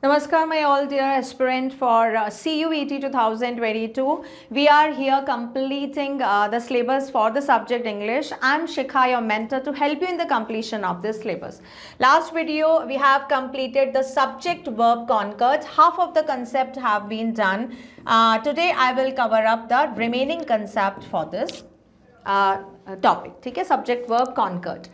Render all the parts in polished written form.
Namaskar, my all dear aspirant for CUET 2022. We are here completing the syllabus for the subject English. I'm Shikha, your mentor, to help you in the completion of this syllabus. Last video, we have completed the subject verb concord. Half of the concept have been done. Today, I will cover up the remaining concept for this topic. ठीक है, subject verb concord.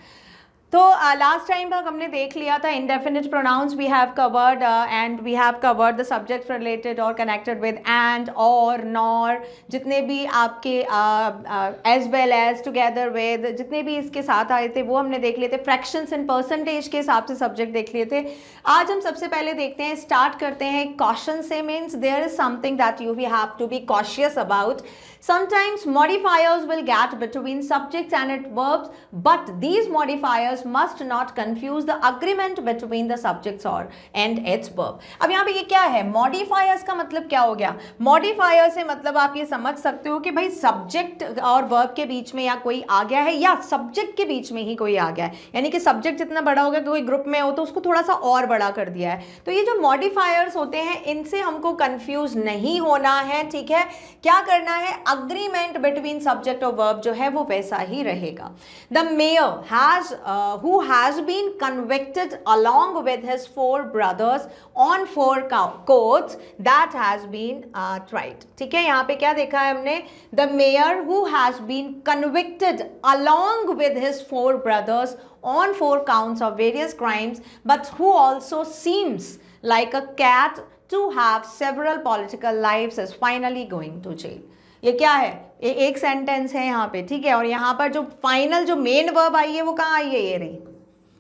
तो last time हमने देख लिया था indefinite pronouns we have covered and we have covered the subject related or connected with and or nor, जितने भी आपके as well as together with, जितने भी इसके साथ आए थे वो हमने देख लिए थे. फ्रैक्शंस एंड परसेंटेज के हिसाब से सब्जेक्ट देख लिए थे. आज हम सबसे पहले देखते हैं, स्टार्ट करते हैं कॉशन से. Means there is something that you we have to be cautious about. Sometimes modifiers will get between subjects and its verbs, but these modifiers must not confuse the agreement between the subjects or and its verb. अब यहाँ पे ये क्या है, modifiers का मतलब क्या हो गया? modifier से मतलब आप ये समझ सकते हो कि भाई subject और verb के बीच में या कोई आ गया है या subject के बीच में ही कोई आ गया है, यानी कि subject जितना बड़ा होगा, कोई ग्रुप में हो तो उसको थोड़ा सा और बड़ा कर दिया है. तो ये जो modifiers होते हैं इनसे हमको confuse नहीं होना है. ठीक है, क्या करना है, agreement between subject और verb जो है वो वैसा ही रहेगा. The mayor who has been convicted along with his 4 brothers on 4 courts that has been tried. ठीक है, यहाँ पे क्या देखा है हमने, the mayor who has been convicted along with his 4 brothers on 4 counts of various crimes, but who also seems like a cat to have several political lives is finally going to jail. ये क्या है, ये एक sentence है यहाँ पे. ठीक है, और यहाँ पर जो फाइनल जो मेन वर्ब आई है वो कहाँ आई है, ये रही.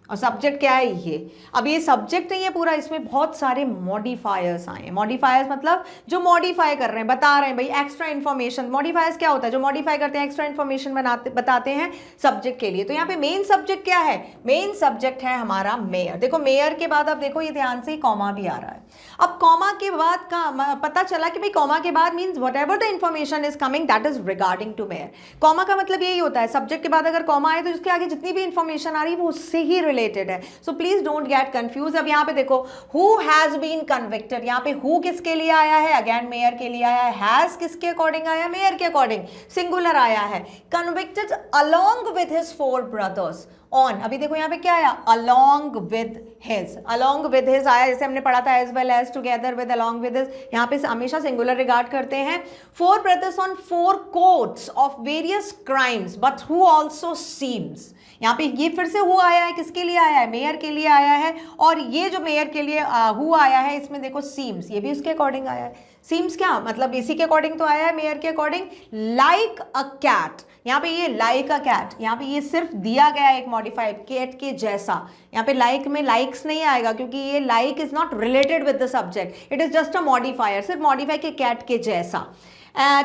और सब्जेक्ट क्या है ये. अब ये सब्जेक्ट नहीं है पूरा, इसमें बहुत सारे मॉडिफायर्स आए हैं. मॉडिफायर्स मतलब जो मॉडिफाई कर रहे हैं, बता रहे हैं भाई एक्स्ट्रा इन्फॉर्मेशन. मॉडिफायर्स क्या होता है, जो मॉडिफाई करते हैं, एक्स्ट्रा इन्फॉर्मेशन बताते हैं सब्जेक्ट के लिए. तो यहाँ पे मेन सब्जेक्ट क्या है, मेन सब्जेक्ट है हमारा मेयर. देखो मेयर के बाद अब देखो ये ध्यान से कॉमा भी आ रहा है. अब कॉमा के बाद का पता चला कि भाई कॉमा के बाद means what ever the information is coming that is regarding to mayor. Comma का मतलब यही होता है, सब्जेक्ट के बाद अगर कॉमा आए तो उसके आगे जितनी भी इन्फॉर्मेशन आ रही है वो उससे ही रिलेटेड है. So please don't get confuse. अब यहाँ पे देखो हु हैज बीन कन्विक्टेड, यहाँ पे हु किसके लिए आया है, अगेन मेयर के लिए आया है. हैज किसके अकॉर्डिंग आया, मेयर के अकॉर्डिंग, सिंगुलर आया है. Convicted along with his 4 brothers on, अभी देखो यहाँ पे क्या आया, along with his. Along with his आया, जैसे हमने पढ़ा था as well as, together with, along with his. यहाँ पे हमेशा सिंगुलर रिगार्ड करते हैं. 4 brothers on 4 courts of various crimes but who also seems. यहाँ पे ये फिर से हु आया है, किसके लिए आया है, मेयर के लिए आया है. और ये जो मेयर के लिए हु आया है, इसमें देखो सीम्स, ये भी उसके अकॉर्डिंग आया है. सीम्स क्या मतलब, इसी के अकॉर्डिंग तो आया है, मेयर के अकॉर्डिंग. लाइक अ कैट, यहाँ पे ये लाइक अ कैट, यहाँ पे ये सिर्फ दिया गया एक मॉडिफाइड, कैट के जैसा. यहाँ पे लाइक में लाइक्स नहीं आएगा क्योंकि ये like is not related with the subject, it is just a modifier, सिर्फ मॉडिफाई के कैट के जैसा.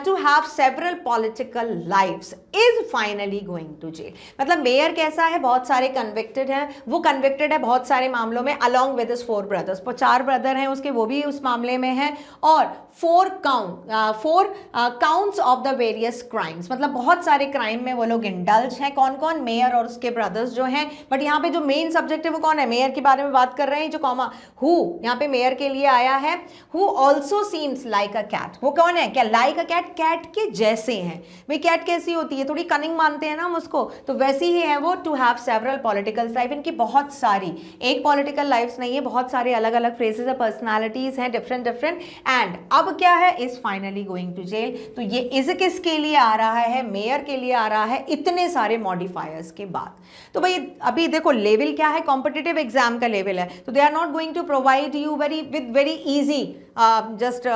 To have several political lives is finally going to jail. मतलब मेयर कैसा है, बहुत सारे कन्विक्टेड हैं, वो कन्विक्टेड है बहुत सारे मामलों में, along with his 4 brothers. 4 brother हैं उसके, वो भी उस मामले में हैं. और 4 counts of the various crimes, मतलब बहुत सारे क्राइम में वो लोग इंडल्ज हैं. कौन कौन, मेयर और उसके ब्रदर्स जो हैं. बट यहाँ पे जो मेन सब्जेक्ट है वो कौन है, मेयर के बारे में बात कर रहे हैं. जो कॉमा हु यहाँ पे मेयर के लिए आया है, who also seems like a cat, वो कौन है, क्या लाइक कैट, कैट के जैसे हैं. भाई कैट कैसी होती है, थोड़ी कनिंग मानते हैं ना हम उसको, तो वैसी ही है वो. To have several political life, इनकी बहुत सारी, एक पॉलिटिकल लाइफ्स नहीं है, बहुत सारे अलग अलग फ्रेजेस है, पर्सनालिटीज हैं डिफरेंट डिफरेंट. एंड अब क्या है, is finally going to jail. तो ये इज किसके लिए आ रहा है, मेयर के लिए आ रहा है, इतने सारे मॉडिफायर्स के बाद. तो भाई अभी देखो लेवल क्या है, कॉम्पिटिटिव एग्जाम का लेवल है, तो they are not going to provide you very easy, just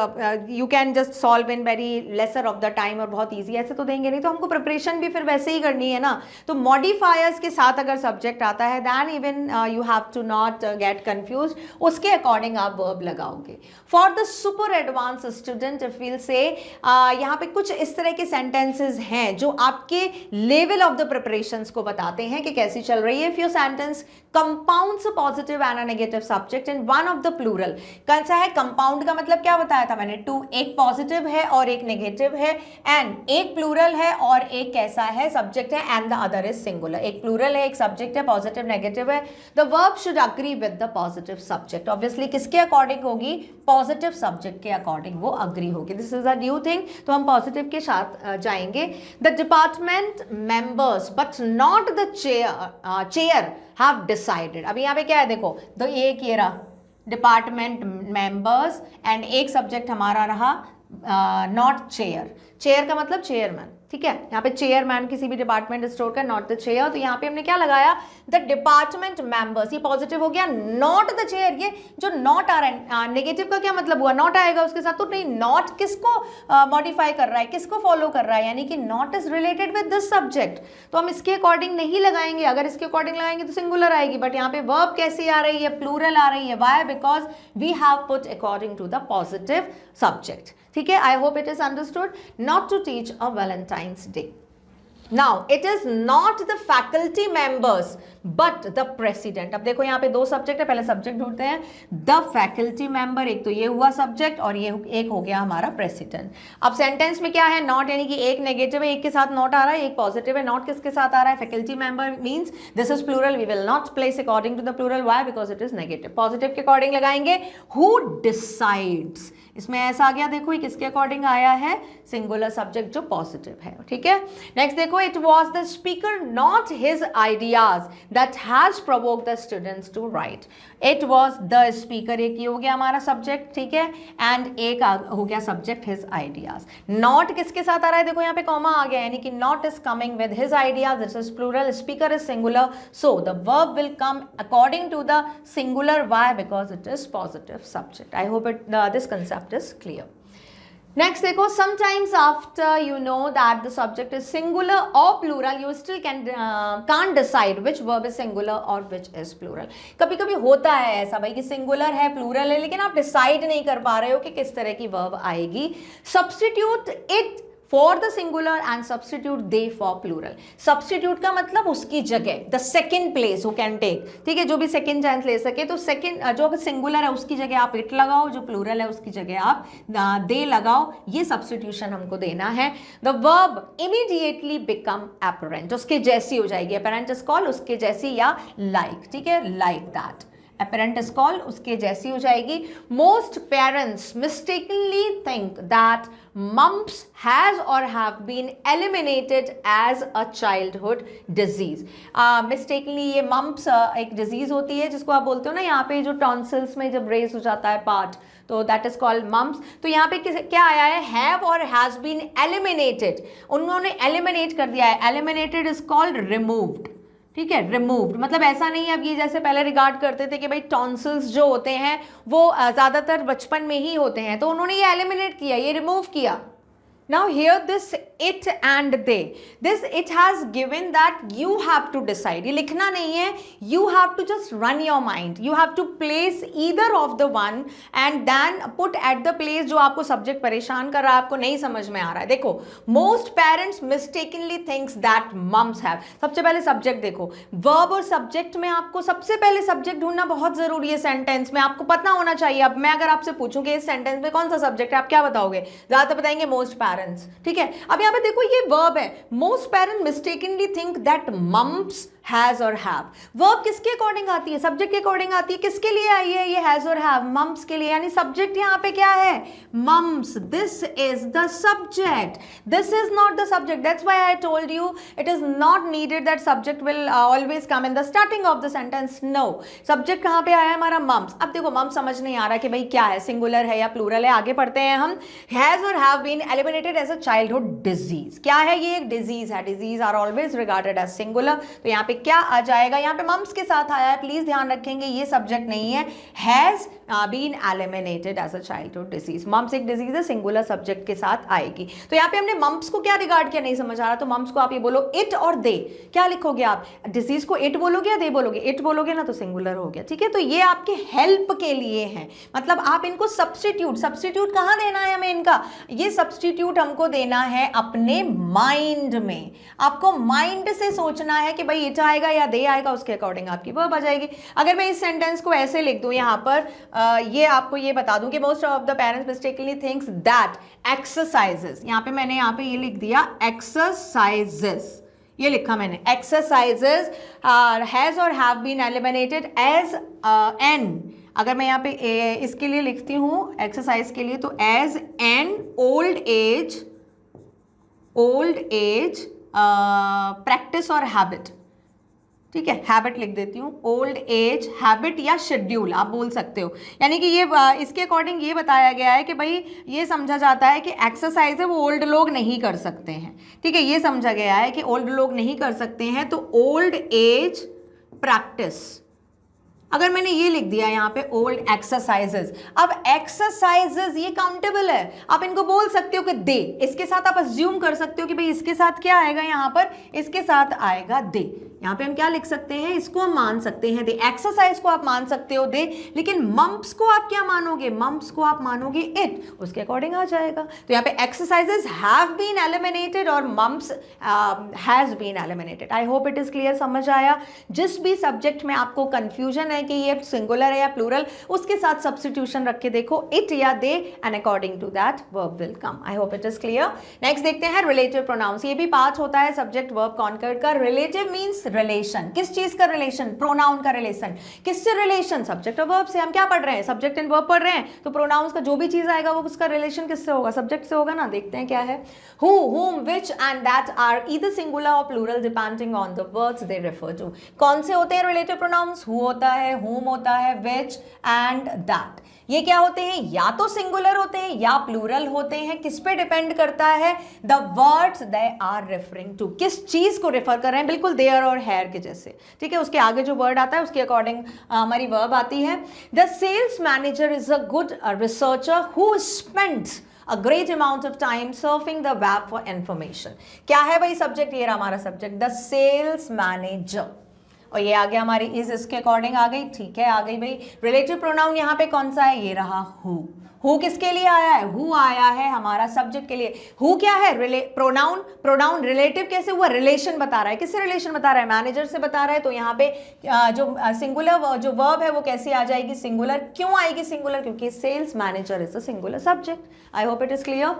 you can just solve in very lesser of the time, और बहुत ईजी ऐसे तो देंगे नहीं. तो हमको प्रिपरेशन भी फिर वैसे ही करनी है ना. तो मॉडिफायर्स के साथ अगर सब्जेक्ट आता है then even you have to not get confuse, उसके अकॉर्डिंग आप वर्ब लगाओगे. For the super advance student if will say, यहाँ पे कुछ इस तरह के सेंटेंसेज हैं जो आपके लेवल ऑफ द प्रिपरेशंस को बताते हैं कि कैसी चल रही है. If your sentence compounds positive and a negative subject in one of the plural, कैसा है, कंपाउंड का मतलब क्या बताया था मैंने, 2, एक पॉजिटिव है और एक एक नेगेटिव है, एंड एक प्लूरल है और एक कैसा है, सब्जेक्ट है, and the other is singular. एक प्लूरल है, एक सब्जेक्ट है, पॉजिटिव नेगेटिव है। The verb should agree with the positive subject. Obviously किसके अकॉर्डिंग होगी, पॉजिटिव सब्जेक्ट के अकॉर्डिंग वो अग्री होगी। This is a new thing, तो हम पॉजिटिव के साथ जाएंगे। The department members but not the chair have decided. अभी यहाँ पे क्या है देखो, तो एक ये रहा डिपार्टमेंट मेंबर्स एंड एक सब्जेक्ट हमारा रहा नॉट चेयर। चेयर का मतलब चेयरमैन, ठीक है, यहाँ पे चेयरमैन किसी भी डिपार्टमेंट स्टोर का, नॉट द चेयर। तो यहाँ पे हमने क्या लगाया, द डिपार्टमेंट मेंबर्स, ये पॉजिटिव हो गया, नॉट द चेयर। ये जो नॉट आ रहा है, नेगेटिव का क्या मतलब हुआ, नॉट आएगा उसके साथ, तो नहीं, नॉट किसको मॉडिफाई कर रहा है, किसको फॉलो कर रहा है, यानी कि not is related with this subject. तो हम इसके अकॉर्डिंग नहीं लगाएंगे, अगर इसके अकॉर्डिंग लगाएंगे तो सिंगुलर आएगी, बट यहाँ पे वर्ब कैसी आ रही है, प्लूरल आ रही है। Why, because we have put according to the positive subject, ठीक है। I hope it is understood. Not to teach a Valentine's Day. Now it is not the faculty members but the president। अब देखो यहाँ पे दो subject है, पहले subject ढूंढते हैं। द फैकल्टी मेंबर, एक तो ये हुआ सब्जेक्ट और ये एक हो गया हमारा प्रेसिडेंट। अब सेंटेंस में क्या है, नॉट यानी कि एक नेगेटिव है, एक के साथ नॉट आ रहा है, एक पॉजिटिव है। नॉट किसके साथ आ रहा है, faculty member means this is plural, we will not place according to the plural. Why, because it is negative. Positive के अकॉर्डिंग लगाएंगे, हु डिसाइड्स। इसमें ऐसा आ गया, देखो ये किसके अकॉर्डिंग आया है, सिंगुलर सब्जेक्ट जो पॉजिटिव है, ठीक है। नेक्स्ट देखो, it was the speaker not his ideas that has provoked the students to write. It was the speaker, एक ये हो गया हमारा सब्जेक्ट, ठीक है, एंड एक हो गया सब्जेक्ट हिज आइडियाज। नॉट किसके साथ आ रहा है, देखो यहाँ पे कॉमा आ गया, यानी कि not is coming with his ideas, this is plural, speaker is singular, so the verb will come according to the singular. Why, because it is positive subject. I hope it this concept is clear. Next देखो, sometimes after you know that the subject is singular or plural, you still can't decide which verb is singular or which is plural. कभी कभी होता है ऐसा भाई कि singular है, plural है, लेकिन आप डिसाइड नहीं कर पा रहे हो कि किस तरह की वर्ब आएगी। Substitute it for the singular and substitute they for plural. Substitute का मतलब उसकी जगह, the second place who can take, ठीक है, जो भी सेकेंड चांस ले सके। तो सेकेंड जो सिंगुलर है उसकी जगह आप इट लगाओ, जो प्लूरल है उसकी जगह आप दे लगाओ, ये सब्स्टिट्यूशन हमको देना है। The verb immediately become apparent, उसके जैसी हो जाएगी, अपरेंट इज कॉल्ड उसके जैसी, या लाइक, ठीक है, like that. Apparent is called उसके जैसी हो जाएगी। Most parents mistakenly think that mumps has or have been eliminated as a childhood disease। mistakenly ये mumps एक disease होती है जिसको आप बोलते हो ना, यहाँ पे जो tonsils में जब raise हो जाता है part, तो that is called mumps। तो यहाँ पे क्या आया है, have और has been eliminated, उन्होंने eliminate कर दिया है। eliminated is called removed, ठीक है, रिमूव्ड मतलब ऐसा नहीं है अब ये जैसे पहले रिगार्ड करते थे कि भाई टॉन्सिल्स जो होते हैं वो ज़्यादातर बचपन में ही होते हैं, तो उन्होंने ये एलिमिनेट किया, ये रिमूव किया। Now here this it and they, this it has given that you have to decide, ये लिखना नहीं है, you have to just run your mind, you have to place either of the one and then put at the place जो आपको subject परेशान कर रहा है, आपको नहीं समझ में आ रहा है। देखो, most parents mistakenly thinks that mums have, सबसे पहले सब्जेक्ट देखो, वर्ब और सब्जेक्ट में आपको सबसे पहले सब्जेक्ट ढूंढना बहुत जरूरी है। सेंटेंस में आपको पता होना चाहिए। अब मैं अगर आपसे पूछूं कि इस सेंटेंस में कौन सा सब्जेक्ट है, आप क्या बताओगे, ज्यादातर बताएंगे मोस्ट पेरेंट्स, ठीक है। अब यहाँ पे देखो ये वर्ब है, most parent mistakenly think that mumps has और हैव। वर्ब किसके अकॉर्डिंग आती है, सब्जेक्ट के अकॉर्डिंग आती है। किसके लिए आई है ये हैज और हैव, मम्स के लिए, यानी सब्जेक्ट यहाँ पे क्या है, mumps, this is the subject, this is not the subject. That's why I told you it is not needed that subject will always come in the starting of the sentence. No, subject कहाँ पे आया हमारा, mums. अब देखो mums समझ नहीं आ रहा कि भाई क्या है, सिंगुलर है या प्लूरल है, आगे पढ़ते हैं हम। हैज और have been eliminated as a childhood disease. क्या है ये, एक डिजीज है, disease are always regarded as singular. तो यहाँ पे क्या आ जाएगा, यहाँ पे मम्स के साथ आया है, प्लीज ध्यान रखेंगे ये सब्जेक्ट नहीं है। Has been eliminated as a childhood disease, mumps एक डिजीज है, सिंगुलर सब्जेक्ट के साथ आएगी। तो यहाँ पे हमने मम्स को क्या रिगार्ड किया, नहीं समझ आ रहा, तो मम्स को आप ये बोलो इट और दे। क्या लिखोगे आप, डिजीज को इट बोलोगे या दे बोलोगे, इट बोलोगे ना तो सिंगुलर हो गया, ठीक है। तो ये आपके हेल्प के लिए है, मतलब आप इनको सब्स्टिट्यूट, सब्स्टिट्यूट कहाँ देना है हमें इनका, ये सब्स्टिट्यूट हमको देना है अपने माइंड में। आपको माइंड से सोचना है कि भाई इट आएगा या दे आएगा, उसके अकॉर्डिंग आपकी वर्ब आ जाएगी। अगर मैं इस सेंटेंस को ऐसे लिख दूं यहाँ पर, ये आपको ये बता दूं कि most of the parents mistakenly thinks that exercises, यहाँ पे मैंने यहाँ पे ये लिख दिया एक्सरसाइजेस, ये लिखा मैंने एक्सरसाइजेस हैज और have been eliminated as an. अगर मैं यहाँ पे इसके लिए लिखती हूँ एक्सरसाइज के लिए, तो as an old age practice और हैबिट, ठीक है, हैबिट लिख देती हूँ, ओल्ड एज हैबिट या शेड्यूल आप बोल सकते हो। यानी कि ये इसके अकॉर्डिंग ये बताया गया है कि भाई ये समझा जाता है कि एक्सरसाइज है वो ओल्ड लोग नहीं कर सकते हैं, ठीक है, ये समझा गया है कि ओल्ड लोग नहीं कर सकते हैं, तो ओल्ड एज प्रैक्टिस। अगर मैंने ये लिख दिया यहाँ पे ओल्ड एक्सरसाइजेस, अब एक्सरसाइजेस ये काउंटेबल है, आप इनको बोल सकते हो कि दे, इसके साथ आप अज्यूम कर सकते हो कि भाई इसके साथ क्या आएगा, यहाँ पर इसके साथ आएगा दे। यहाँ पे हम क्या लिख सकते हैं, इसको हम मान सकते हैं दे, एक्सरसाइज को आप मान सकते हो दे, लेकिन मम्प्स को आप क्या मानोगे, मम्प्स को आप मानोगे इट, उसके अकॉर्डिंग आ जाएगा। तो यहाँ पे एक्सरसाइजेस हैव बीन एलिमिनेटेड और mumps has been eliminated. I hope it is clear, समझ आया। जिस भी सब्जेक्ट में आपको कंफ्यूजन है कि ये सिंगुलर है या प्लूरल, उसके साथ सब्स्टिट्यूशन रख के देखो इट या they, and according to that verb will come. I hope it is clear. Next देखते हैं रिलेटिव प्रोनाउंस। ये भी पार्ट होता है सब्जेक्ट वर्ब कॉन्कर्ड का। रिलेटिव मींस रिलेशन, किस चीज का रिलेशन, प्रोनाउन का रिलेशन। किससे रिलेशन, सब्जेक्ट और वर्ब से। हम क्या पढ़ रहे हैं, सब्जेक्ट एंड वर्ब पढ़ रहे हैं, तो प्रोनाउंस का जो भी चीज आएगा वो उसका रिलेशन किससे होगा, सब्जेक्ट से होगा ना। देखते हैं क्या है। Who, whom, which and that are either singular or plural depending on the words they refer to। कौन से होते हैं रिलेटिव प्रोनाउंस, who होता है, whom होता है, which and that। ये क्या होते हैं, या तो सिंगुलर होते हैं या प्लूरल होते हैं। किस पे डिपेंड करता है, the words they are referring to, किस चीज को रेफर कर रहे हैं, बिल्कुल देयर और हैर के जैसे, ठीक है। उसके आगे जो वर्ड आता है उसके अकॉर्डिंग हमारी वर्ब आती है। The sales manager is a good researcher who spends a great amount of time surfing the web for information। क्या है भाई सब्जेक्ट, ये रहा हमारा सब्जेक्ट द सेल्स मैनेजर, और ये आ गया हमारी इज, इसके अकॉर्डिंग आ गई, ठीक है, आ गई भाई। रिलेटिव प्रोनाउन यहाँ पे कौन सा है, ये रहा हु। हु किसके लिए आया है, हु आया है हमारा सब्जेक्ट के लिए। हु क्या है, प्रोनाउन। प्रोनाउन रिलेटिव कैसे हुआ, रिलेशन बता रहा है, किससे रिलेशन बता रहा है, मैनेजर से बता रहा है। तो यहाँ पे जो सिंगुलर जो वर्ब है वो कैसे आ जाएगी, सिंगुलर। क्यों आएगी सिंगुलर, क्योंकि sales manager is a singular subject. I hope it is clear.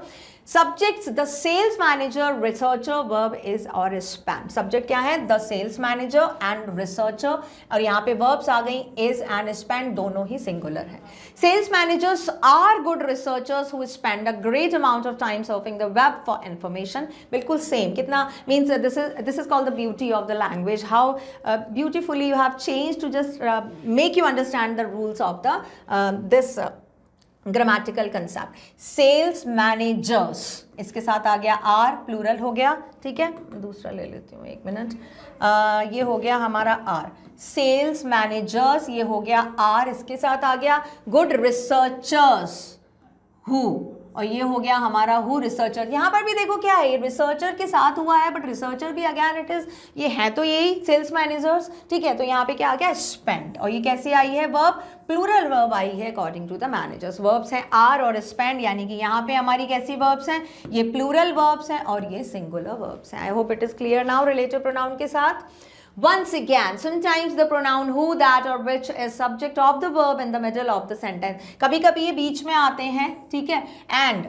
Subjects the sales manager, researcher, verb is और स्पैन। सब्जेक्ट क्या है, the sales manager and researcher, और यहाँ पे वर्ब्स आ गई इज एंड स्पैन, दोनों ही सिंगुलर है। Sales managers are good researchers who spend a great amount of time surfing the web for information. बिल्कुल सेम, कितना means this is called the beauty of the language, how beautifully you have change to just make you understand the rules of the this grammatical concept. Sales managers, इसके साथ आ गया are, plural हो गया, ठीक है। दूसरा ले लेती हूँ, एक मिनट। ये हो गया हमारा आर, सेल्स मैनेजर्स, ये हो गया आर, इसके साथ आ गया गुड रिसर्चर्स हु, और ये हो गया हमारा हु रिसर्चर। यहाँ पर भी देखो क्या है, रिसर्चर के साथ हुआ है, बट रिसर्चर भी अगेन इट इज, ये है तो यही सेल्स मैनेजर्स, ठीक है। तो यहाँ पे क्या आ गया, स्पेंड, और ये कैसे आई है वर्ब, प्लूरल वर्ब आई है according to the managers. Verbs हैं आर और स्पेंड, यानी कि यहाँ पे हमारी कैसी वर्ब्स हैं, ये प्लूरल वर्ब्स हैं और ये सिंगुलर वर्ब्स हैं। आई hope it is clear now relative pronoun के साथ। Once again, sometimes the pronoun who, that or which is subject of the verb in the middle of the sentence। कभी कभी ये बीच में आते हैं, ठीक है, and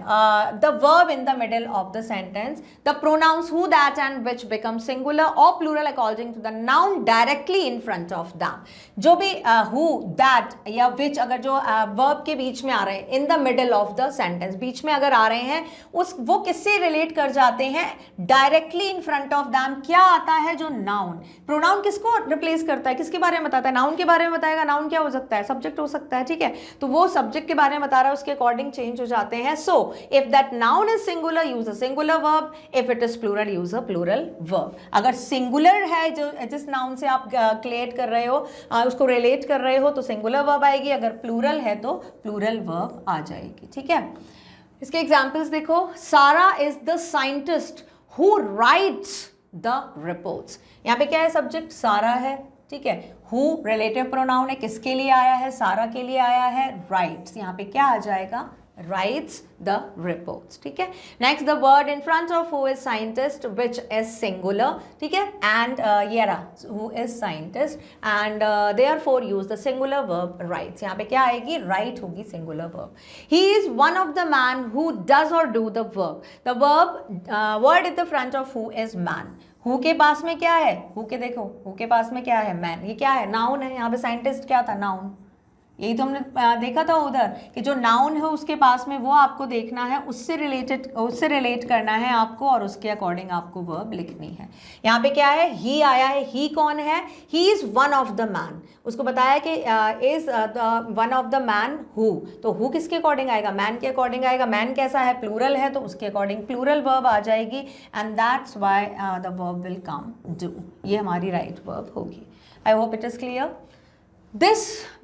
the verb in the middle of the sentence, the pronouns who, that and which become singular or plural according to the noun directly in front of them। जो भी who, that या which अगर जो verb के बीच में आ रहे हैं, in the middle of the sentence, बीच में अगर आ रहे हैं, वो किससे रिलेट कर जाते हैं, directly in front of them क्या आता है, जो noun। प्रोनाउन किसको रिप्लेस करता है, किसके बारे में बताता है, नाउन के बारे में बताएगा। नाउन क्या हो सकता है, सब्जेक्ट हो सकता है, ठीक है। तो वो सब्जेक्ट के बारे में बता रहा है, उसके अकॉर्डिंग चेंज हो जाते हैं। So if that noun is singular use a singular verb, if it is plural use a plural verb. अगर सिंगुलर है जो जिस नाउन से आप क्रिएट कर रहे हो, उसको रिलेट कर रहे हो, तो सिंगुलर वर्ब आएगी। अगर प्लूरल है तो प्लूरल वर्ब आ जाएगी, ठीक है। इसके एग्जाम्पल्स देखो। सारा is the scientist who rights the reports. यहाँ पे क्या है, सब्जेक्ट सारा है, ठीक है। हु रिलेटिव प्रोनाउन है, किसके लिए आया है, सारा के लिए आया है, राइट्स। यहाँ पे क्या आ जाएगा, writes the reports. ठीक है. Next, the word in front of who is scientist, which is singular. ठीक है. And ये रहा who is scientist, and therefore use the singular verb writes. यहाँ पे क्या आएगी? write होगी singular verb. He is one of the man who does or do the work. The word at the front of who is man. Who के पास में क्या है? Who के देखो, हु के पास में क्या है? मैन. ये क्या है? नाउन है. यहाँ पे साइंटिस्ट क्या था? नाउन. यही तो हमने देखा था उधर कि जो नाउन है उसके पास में वो आपको देखना है, उससे रिलेट करना है आपको, और उसके अकॉर्डिंग आपको वर्ब लिखनी है. यहाँ पे क्या है? ही आया है. ही कौन है? He is one of the man. उसको बताया कि is one of the man who. तो हु किसके अकॉर्डिंग आएगा? मैन के अकॉर्डिंग आएगा. मैन कैसा है? प्लूरल है, तो उसके अकॉर्डिंग प्लूरल वर्ब आ जाएगी. And that's why the verb will come do. ये हमारी राइट वर्ब होगी. आई hope it is clear. This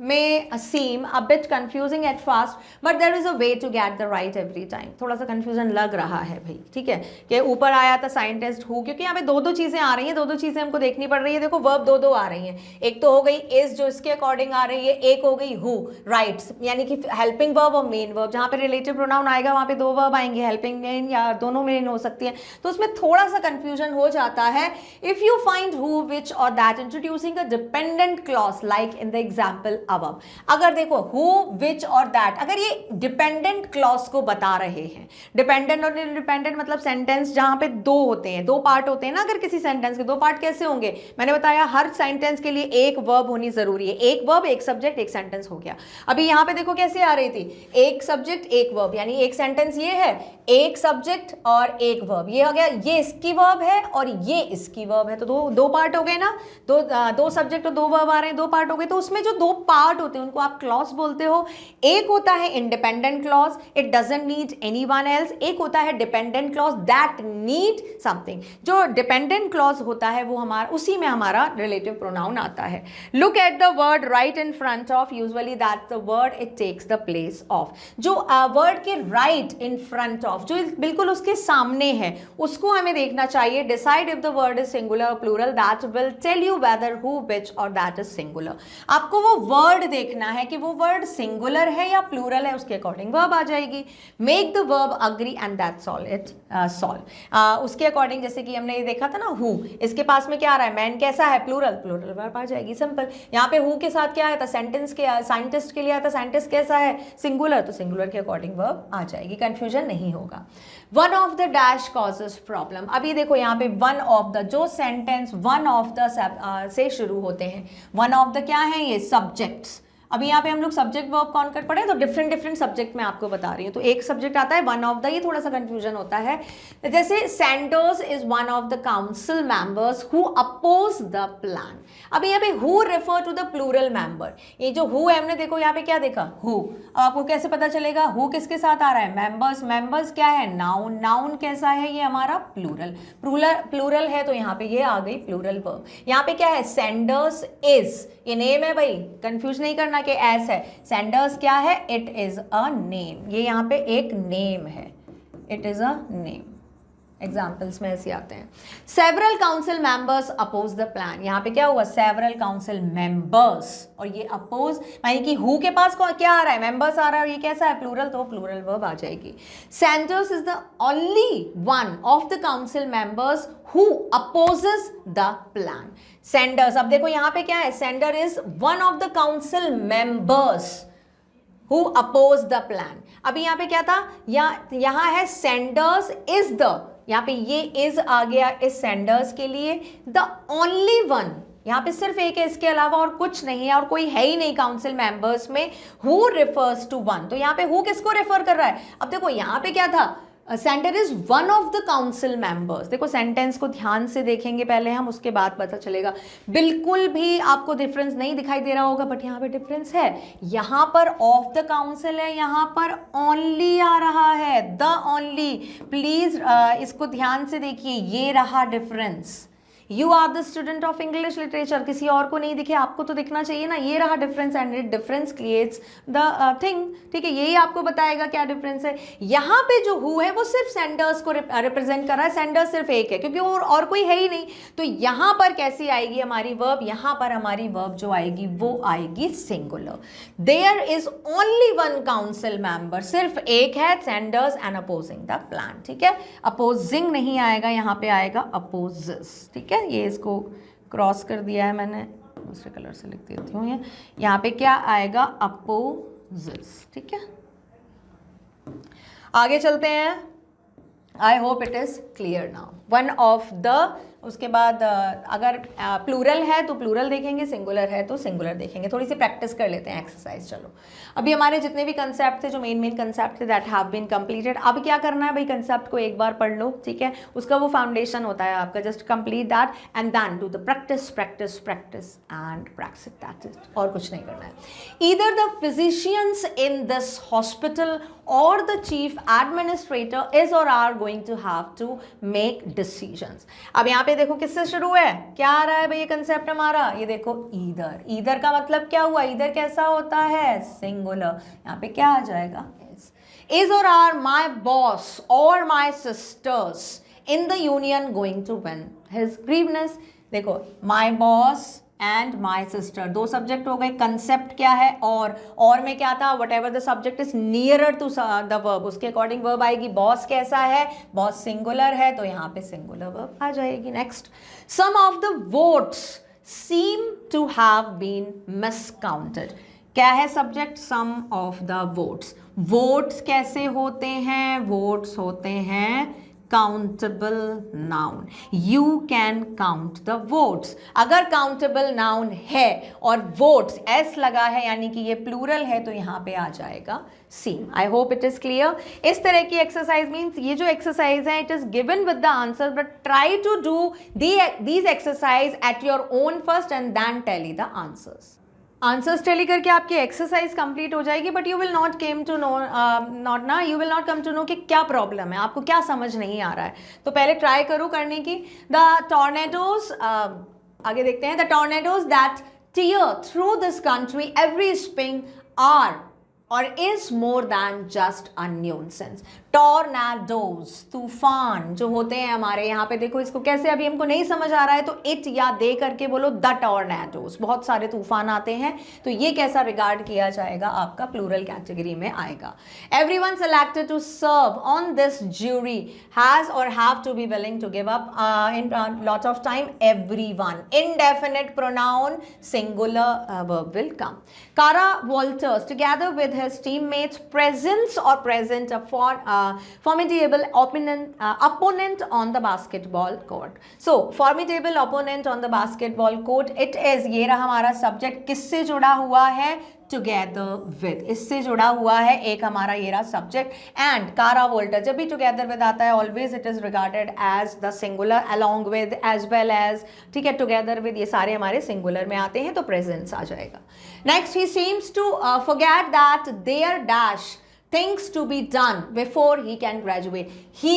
may seem a bit confusing at first, but there is a way to get the right every time. थोड़ा सा confusion लग रहा है भाई, ठीक है, कि ऊपर आया था साइंटिस्ट हु, क्योंकि यहाँ पे दो चीज़ें आ रही हैं, दो चीज़ें हमको देखनी पड़ रही है. देखो वर्ब दो आ रही हैं. एक तो हो गई इज जो इसके अकॉर्डिंग आ रही है, एक हो गई हु राइट्स, यानी कि हेल्पिंग वर्ब और मेन वर्ब. जहाँ पे रिलेटिव प्रोनाउन आएगा वहाँ पे दो वर्ब आएंगे, हेल्पिंग मेन या दोनों मेन हो सकती है. तो उसमें थोड़ा सा कन्फ्यूजन हो जाता है. If you find who, which और that introducing a dependent clause like in the example above. अगर देखो who, which और that, अगर ये डिपेंडेंट क्लॉज को बता रहे हैं, डिपेंडेंट और इंडिपेंडेंट मतलब सेंटेंस जहां पे दो होते हैं, दो पार्ट होते हैं ना. अगर किसी सेंटेंस के दो पार्ट कैसे होंगे? मैंने बताया हर सेंटेंस के लिए एक वर्ब होनी जरूरी है. एक वर्ब, एक सब्जेक्ट, एक सेंटेंस हो गया. अभी यहां पे देखो कैसे आ रही थी, एक सब्जेक्ट एक वर्ब, यानी एक सेंटेंस ये है, एक सब्जेक्ट और एक वर्ब. ये हो गया, ये इसकी वर्ब है और ये इसकी वर्ब है. तो दो पार्ट हो गए ना. दो सब्जेक्ट और दो वर्ब आ रहे हैं, दो पार्ट हो गए. तो उसमें जो दो पार्ट होते हैं उनको आप क्लॉज बोलते हो. एक होता है independent clause, it doesn't need anyone else. एक होता है dependent clause that need something. जो डिपेंडेंट क्लॉज होता है वो हमारा, उसी में हमारा रिलेटिव प्रोनाउन आता है. Look at the word right in front of, usually that the word it takes the place of. जो वर्ड के राइट इन फ्रंट ऑफ, जो बिल्कुल उसके सामने है, उसको हमें देखना चाहिए. Decide if the word is singular और plural, that will tell you whether who, which और दैट इज सिंगुलर. आपको वो वर्ड देखना है कि वो वर्ड सिंगुलर है या प्लूरल है, उसके अकॉर्डिंग वर्ब आ जाएगी. Make the verb agree and that's all. It solve. उसके अकॉर्डिंग, जैसे कि हमने ये देखा था ना, हु, इसके पास में क्या आ रहा है? मैन कैसा है? प्लूरल, प्लूरल वर्ब आ जाएगी. सिंपल. यहाँ पे हु के साथ क्या आया था? सेंटेंस के, साइंटिस्ट के लिए आया था. साइंटिस्ट कैसा है? सिंगुलर, तो सिंगुलर के अकॉर्डिंग वर्ब आ जाएगी. कंफ्यूजन नहीं होगा. One of the dash causes problem. अभी देखो यहाँ पे वन ऑफ द, जो सेंटेंस वन ऑफ द से शुरू होते हैं, वन ऑफ द क्या है? ये सब्जेक्ट्स. अभी यहाँ पे हम लोग सब्जेक्ट वर्ब कौन कर पड़े, तो डिफरेंट सब्जेक्ट में आपको बता रही हूँ. तो एक सब्जेक्ट आता है वन ऑफ द, ये थोड़ा सा कंफ्यूजन होता है. जैसे Sanders is one of the council members who oppose the plan. अभी यहाँ पे who refer to the plural member. ये जो हु है, हमने देखो यहाँ पे क्या देखा? हु. अब आपको कैसे पता चलेगा हु किसके साथ आ रहा है? मेंबर्स. मेंबर्स क्या है? नाउन. नाउन कैसा है? ये हमारा प्लूरल. प्लूरल है, तो यहाँ पे ये आ गई प्लूरल वर्ब. यहाँ पे क्या है? सैंडर्स इज, ये नेम है भाई, कंफ्यूज नहीं करना कि एस है. सैंडर्स क्या है? It is a name. ये यहाँ पे एक नेम है, it is a name. Examples में ऐसे आते हैं. Several council members oppose the plan. यहाँ पे क्या हुआ? सेवरल काउंसिल मेंबर्स, और ये अपोज, यानी कि हु के पास क्या आ रहा है? मेंबर्स आ रहा है, और ये कैसा है? प्लूरल, तो प्लूरल वर्ब आ जाएगी. Sanders is the only one of the council members who opposes the plan. Sanders, अब देखो यहाँ पे क्या है? Sanders is one of the council members who oppose the plan. अभी यहाँ पे क्या था? यहाँ है सेंडर्स इज द, यहाँ पे ये इज आ गया इस सेंडर्स के लिए. द ओनली वन, यहाँ पे सिर्फ एक है, इसके अलावा और कुछ नहीं है, और कोई है ही नहीं काउंसिल मेंबर्स में. हु रिफर्स टू वन, तो यहाँ पे हु किसको रेफर कर रहा है? अब देखो यहाँ पे क्या था? Centre is one of the council members. देखो सेंटेंस को ध्यान से देखेंगे पहले हम, उसके बाद पता चलेगा. बिल्कुल भी आपको डिफरेंस नहीं दिखाई दे रहा होगा, बट यहाँ पे डिफरेंस है. यहाँ पर ऑफ द काउंसिल है, यहाँ पर ओनली आ रहा है, द ओनली. प्लीज इसको ध्यान से देखिए, ये रहा difference. You are the student of English literature, किसी और को नहीं दिखे, आपको तो दिखना चाहिए ना, ये रहा difference and it difference creates the thing, ठीक है, यही आपको बताएगा क्या डिफरेंस है। यहाँ पे जो हु है वो सिर्फ सेंडर्स को रिप्रेजेंट कर रहा है, सेंडर्स सिर्फ एक है क्योंकि और कोई है ही नहीं। तो यहाँ पर कैसी आएगी हमारी वर्ब, यहाँ पर हमारी वर्ब जो आएगी वो आएगी singular. There is only one council member, सिर्फ एक है, Sanders and opposing the plan, ठीक है, अपोजिंग नहीं आएगा, यहाँ पे आएगा अपोजिस, ठीक है, ये इसको क्रॉस कर दिया है मैंने, दूसरे कलर से लिख देती हूँ, ये यहाँ पे क्या आएगा अपोजिस, ठीक है। आगे चलते हैं, आई hope it is clear now. One of the, उसके बाद अगर प्लूरल है तो प्लूरल देखेंगे, सिंगुलर है तो सिंगुलर देखेंगे। थोड़ी सी प्रैक्टिस कर लेते हैं एक्सरसाइज। चलो अभी हमारे जितने भी कंसेप्ट थे, जो मेन कंसेप्ट थे, दैट हैव बीन कंप्लीटेड। अब क्या करना है भाई, कंसेप्ट को एक बार पढ़ लो, ठीक है, उसका वो फाउंडेशन होता है आपका, just complete that and then do the practice practice practice and practice, that is, और कुछ नहीं करना है। Either the physicians in this hospital और द चीफ एडमिनिस्ट्रेटर इज और are going to have to make decisions. अब यहाँ पे देखो किससे शुरू है, क्या आ रहा है भाई, ये कंसेप्ट हमारा, ये देखो ईदर। ईदर का मतलब क्या हुआ, ईदर कैसा होता है, सिंगुलर। यहाँ पे क्या आ जाएगा, इज और आर माई बॉस और my sisters in the union going to win his grievance. देखो my boss and my sister, दो सब्जेक्ट हो गए। कंसेप्ट क्या है, और में क्या था, what ever the subject is nearer to the verb, उसके अकॉर्डिंग वर्ब आएगी। बॉस कैसा है, बॉस सिंगुलर है, तो यहाँ पे सिंगुलर वर्ब आ जाएगी। Next, some of the votes seem to have been miscounted. क्या है subject, some of the votes. Votes कैसे होते हैं, वोट्स होते हैं countable noun, you can count the votes. अगर काउंटेबल नाउन है और वोट्स एस लगा है यानी कि ये प्लूरल है, तो यहाँ पे आ जाएगा C. I hope it is clear. इस तरह की एक्सरसाइज मीन्स ये जो एक्सरसाइज है, it is given with the answer, but try to do these exercise at your own first and then tally the answers. Answers tally करके आपकी exercise complete हो जाएगी, but you will not came to know you will not come to know कि क्या problem है, आपको क्या समझ नहीं आ रहा है। तो पहले ट्राई करो करने की। द टॉर्नेडोज, आगे देखते हैं, the tornadoes that tear through this country every spring are और is more than just a nuisance. Tornadoes, तूफान जो होते हैं हमारे यहाँ पे, देखो इसको कैसे, अभी हमको नहीं समझ आ रहा है तो इट या दे करके बोलो, द टॉर्नेडोज। बहुत सारे तूफान आते हैं, तो ये कैसा रिगार्ड किया जाएगा, आपका प्लूरल कैटेगरी में आएगा। Everyone selected to serve on this jury has और have to be willing to give up in lot of time. Everyone, indefinite pronoun, singular verb will come. Kara Walters, together with his teammates, presents or present a formidable opponent on the basketball court. So, formidable opponent on the basketball court, it is, ये रहा हमारा subject, किससे जुड़ा हुआ है, together with, इससे जुड़ा हुआ है एक हमारा ये रहा सब्जेक्ट। एंड कारा वोल्टर, जब भी टुगेदर विद आता है always it is regarded as the singular, along with, as well as, ठीक है, टुगेदर विद, ये सारे हमारे सिंगुलर में आते हैं, तो प्रेजेंस आ जाएगा। Next, he seems to forget that there dash things to be done before he can graduate. He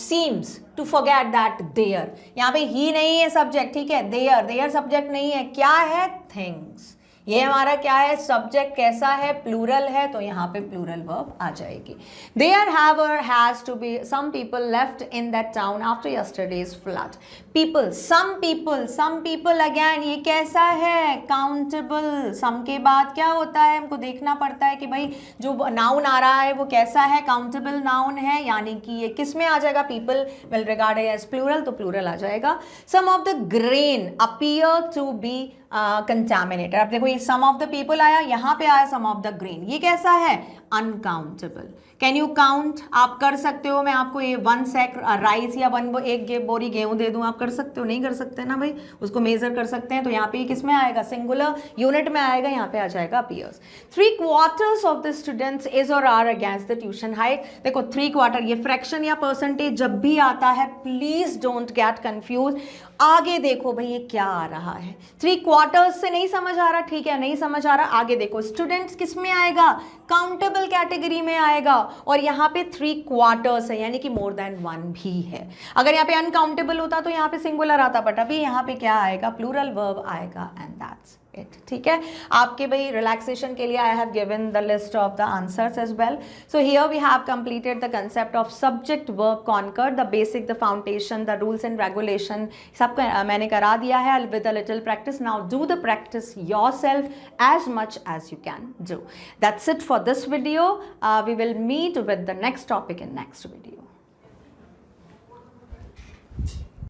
seems to forget that there, यहाँ पे he नहीं है सब्जेक्ट, ठीक है, there सब्जेक्ट नहीं है, क्या है, things। ये हमारा क्या है, सब्जेक्ट कैसा है, प्लूरल है, तो यहाँ पे प्लूरल वर्ब आ जाएगी। There however has to be some people left in that town after yesterday's flood. People, some people again, ये कैसा है, काउंटेबल। सम के बाद क्या होता है, हमको देखना पड़ता है कि भाई जो नाउन आ रहा है वो कैसा है, काउंटेबल नाउन है, यानी कि ये किस में आ जाएगा, people will regard as plural, तो प्लूरल आ जाएगा। Some of the grain appear to be contaminated. अब देखो ये सम ऑफ द पीपल आया, यहाँ पे आया सम ऑफ द ग्रेन, ये कैसा है, अनकाउंटेबल। कैन यू काउंट, आप कर सकते हो, मैं आपको ये 1 सैक राइस या एक बोरी गेहूं दे दूं, आप कर सकते हो, नहीं कर सकते ना भाई, उसको मेजर कर सकते हैं, तो यहाँ पे किस में आएगा, सिंगुलर यूनिट में आएगा, यहाँ पे आ जाएगा appears. 3/4 of the students is और are against the tuition hike. देखो 3/4 ये फ्रैक्शन या परसेंटेज जब भी आता है, प्लीज डोंट गेट कंफ्यूज। आगे देखो भाई ये क्या आ रहा है, 3/4 से नहीं समझ आ रहा, ठीक है, नहीं समझ आ रहा, आगे देखो स्टूडेंट्स किस में आएगा, काउंटेबल कैटेगरी में आएगा, और यहाँ पे 3/4 है, यानी कि मोर देन 1 भी है। अगर यहाँ पे अनकाउंटेबल होता तो यहाँ पे सिंगुलर आता, बट अभी यहाँ पे क्या आएगा, प्लूरल वर्ब आएगा, एंड दैट्स इट. ठीक है, आपके भाई रिलैक्सेशन के लिए I have given the list of the answers as well. So here we have completed the concept of subject verb concord, the basic, the foundation, the rules and regulation सबको मैंने करा दिया है with a little practice. Now do the practice yourself as much as you can do. That's it for this video. We will meet with the next topic in next video.